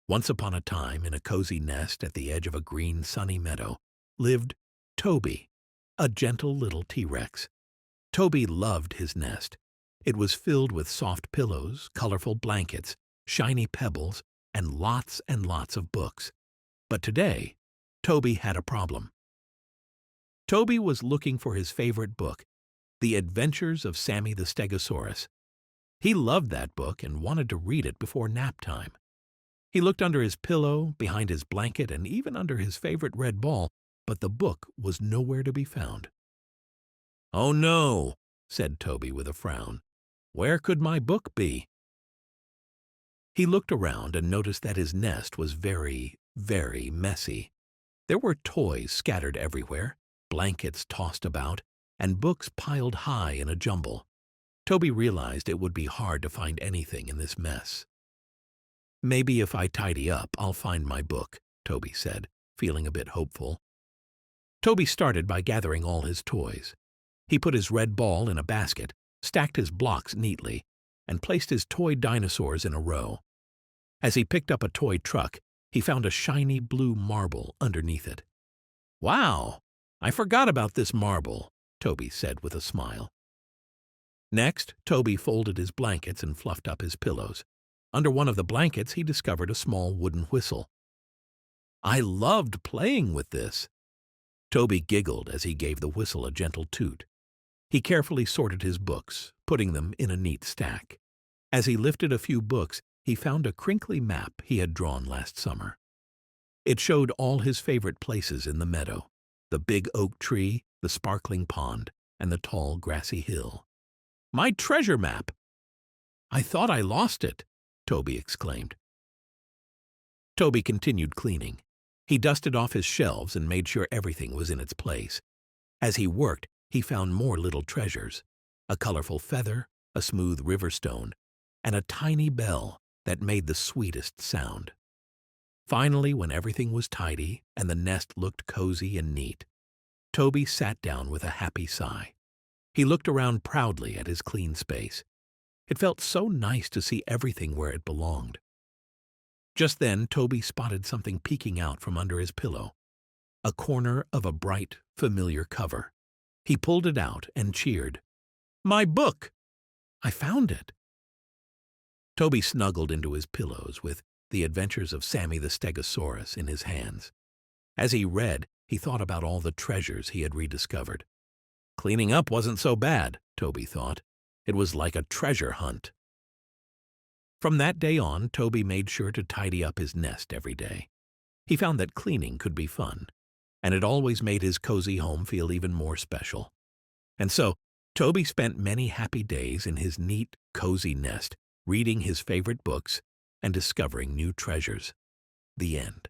Once upon a time, in a cozy nest at the edge of a green, sunny meadow, lived Toby, a gentle little T-Rex. Toby loved his nest. It was filled with soft pillows, colorful blankets, shiny pebbles, and lots of books. But today, Toby had a problem. Toby was looking for his favorite book, The Adventures of Sammy the Stegosaurus. He loved that book and wanted to read it before nap time. He looked under his pillow, behind his blanket, and even under his favorite red ball, but the book was nowhere to be found. "Oh no," said Toby with a frown. "Where could my book be?" He looked around and noticed that his nest was very, very messy. There were toys scattered everywhere, blankets tossed about, and books piled high in a jumble. Toby realized it would be hard to find anything in this mess. "Maybe if I tidy up, I'll find my book," Toby said, feeling a bit hopeful. Toby started by gathering all his toys. He put his red ball in a basket, stacked his blocks neatly, and placed his toy dinosaurs in a row. As he picked up a toy truck, he found a shiny blue marble underneath it. "Wow! I forgot about this marble," Toby said with a smile. Next, Toby folded his blankets and fluffed up his pillows. Under one of the blankets, he discovered a small wooden whistle. "I loved playing with this." Toby giggled as he gave the whistle a gentle toot. He carefully sorted his books, putting them in a neat stack. As he lifted a few books, he found a crinkly map he had drawn last summer. It showed all his favorite places in the meadow: the big oak tree, the sparkling pond, and the tall grassy hill. "My treasure map!" "I thought I lost it," Toby exclaimed. Toby continued cleaning. He dusted off his shelves and made sure everything was in its place. As he worked, he found more little treasures: a colorful feather, a smooth river stone, and a tiny bell that made the sweetest sound. Finally, when everything was tidy and the nest looked cozy and neat, Toby sat down with a happy sigh. He looked around proudly at his clean space. It felt so nice to see everything where it belonged. Just then, Toby spotted something peeking out from under his pillow, a corner of a bright, familiar cover. He pulled it out and cheered. "My book! I found it!" Toby snuggled into his pillows with The Adventures of Sammy the Stegosaurus in his hands. As he read, he thought about all the treasures he had rediscovered. Cleaning up wasn't so bad, Toby thought. It was like a treasure hunt. From that day on, Toby made sure to tidy up his nest every day. He found that cleaning could be fun, and it always made his cozy home feel even more special. And so, Toby spent many happy days in his neat, cozy nest, reading his favorite books and discovering new treasures. The end.